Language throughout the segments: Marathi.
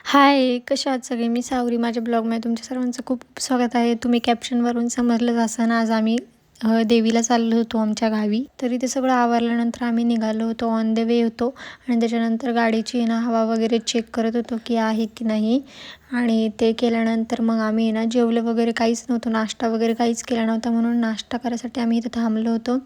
हाय, कशा आहात सगळे? मी सावरी. माझ्या ब्लॉगमध्ये तुमच्या सर्वांचं खूप खूप स्वागत आहे. तुम्ही कॅप्शनवरून समजलंच असेल, आज आम्ही देवीला चाललो होतो आमच्या गावी. तरी ते सगळं आवरल्यानंतर आम्ही निघालो होतो, ऑन द वे होतो. आणि त्याच्यानंतर गाडीची हवा वगैरे चेक करत होतो की आहे की नाही. आणि ते केल्यानंतर मग आम्ही जेवलं वगैरे काहीच नव्हतं, नाश्ता वगैरे काहीच केला नव्हता, म्हणून नाश्ता करायसाठी आम्ही इथं थांबलो होतो.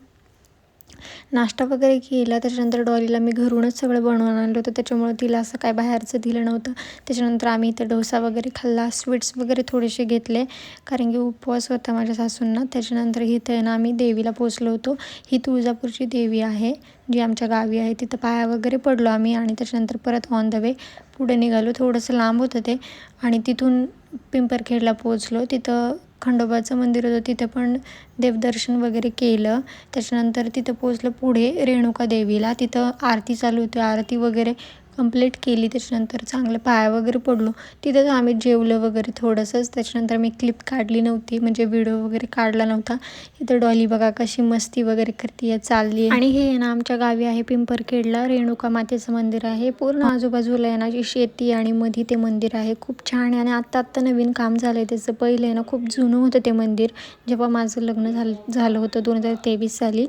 नाश्ता वगैरे केला. त्याच्यानंतर डॉलीला मी घरूनच सगळं बनवून आणलं होतं, त्याच्यामुळे तिला असं काय बाहेरचं दिलं नव्हतं. त्याच्यानंतर आम्ही इथं डोसा वगैरे खाल्ला, स्वीट्स वगैरे थोडेसे घेतले, कारण की उपवास होता माझ्या सासूंना. त्याच्यानंतर इथं आम्ही देवीला पोचलो होतो. ही तुळजापूरची देवी आहे, जी आमच्या गावी आहे. तिथं पाया वगैरे पडलो आम्ही आणि त्याच्यानंतर परत ऑन द वे पुढे निघालो. थोडंसं लांब होतं ते, आणि तिथून पिंपरखेडला पोचलो. तिथं खंडोबाचं मंदिर होतं, तिथं पण देवदर्शन वगैरे केलं. त्याच्यानंतर तिथं पोचलं पुढे रेणुका देवीला. तिथं आरती चालू होती, आरती वगैरे कंप्लीट केली. त्याच्यानंतर चांगलं पाया वगैरे पडलो. तिथंच आम्ही जेवलं वगैरे थोडंसंच. त्याच्यानंतर मी क्लिप काढली नव्हती, म्हणजे व्हिडिओ वगैरे काढला नव्हता. इथं डॉली बघा कशी मस्ती वगैरे करते, चालली. आणि हे आमच्या गावी आहे पिंपरखेडला, रेणुका मातेचं मंदिर आहे. पूर्ण आजूबाजूला जी शेती आणि मध्ये ते मंदिर आहे. खूप छान आहे आणि आत्ता नवीन काम झालं आहे त्याचं. पहिलं खूप जुनं होतं ते मंदिर, जेव्हा माझं लग्न झालं होतं 2023 साली.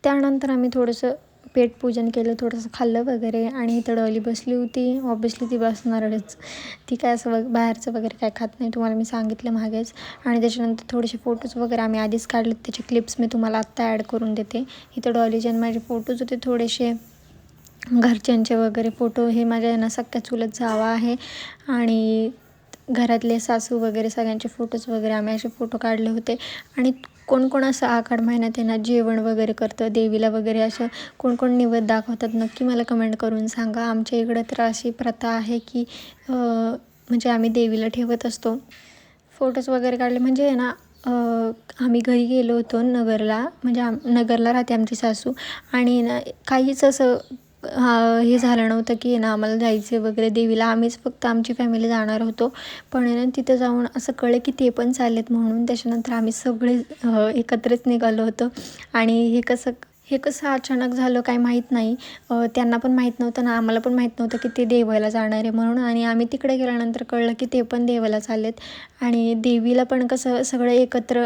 त्यानंतर आम्ही थोडंसं पेटपूजन केलं, थोडंसं खाल्लं वगैरे. आणि इथं डॉली बसली होती. ऑब्वियसली ती बसणारच, ती काय असं बाहेरचं वगैरे काय खात नाही, तुम्हाला मी सांगितलं मागेच. आणि त्याच्यानंतर थोडेसे फोटोज वगैरे आम्ही आधीच काढले, त्याचे क्लिप्स मी तुम्हाला आत्ता ॲड करून देते. इथं डॉलीचे आणि माझे फोटोज होते थोडेसे, घरच्यांचे वगैरे फोटो. हे माझ्या सख्या चुलत जावा आहे, आणि घरातले सासू वगैरे सगळ्यांचे फोटोज वगैरे आम्ही असे फोटो काढले होते. आणि कोण कोण असं आखाड महिन्यात जेवण वगैरे करतं देवीला वगैरे, असं कोण कोण नैवेद्य दाखवतात, नक्की मला कमेंट करून सांगा. आमच्या इकडं तर अशी प्रथा आहे की म्हणजे आम्ही देवीला ठेवत असतो. फोटोज वगैरे काढले म्हणजे आम्ही घरी गेलो होतो नगरला, म्हणजे नगरला राहते आमची सासू. आणि काहीच असं हे झालं नव्हतं की आम्हाला जायचं वगैरे देवीला. आम्हीच फक्त आमची फॅमिली जाणार होतो, पण तिथं जाऊन असं कळलं की ते पण चाललेत म्हणून. त्याच्यानंतर आम्ही सगळे एकत्रच निघालो होतो. आणि हे कसं अचानक झालं काय माहीत नाही. त्यांना पण माहीत नव्हतं ना आम्हाला पण माहीत नव्हतं की ते देवाला जाणार आहे म्हणून. आणि आम्ही तिकडे गेल्यानंतर कळलं की ते पण देवाला चाललेत. आणि देवीला पण कसं सगळं एकत्र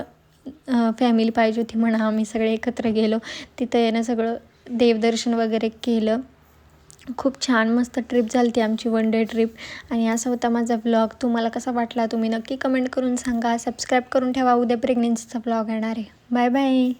फॅमिली पाहिजे होती म्हणा, आम्ही सगळे एकत्र गेलो. तिथं सगळं देवदर्शन वगैरे केलं. खूप छान मस्त ट्रिप झाली ती आमची, 1 डे ट्रिप. आणि असा होता माझा व्लॉग. तुम्हाला कसा वाटला तुम्ही नक्की कमेंट करून सांगा. सबस्क्राईब करून ठेवा, उद्या प्रेग्नेन्सीचा व्लॉग येणार आहे. Bye bye.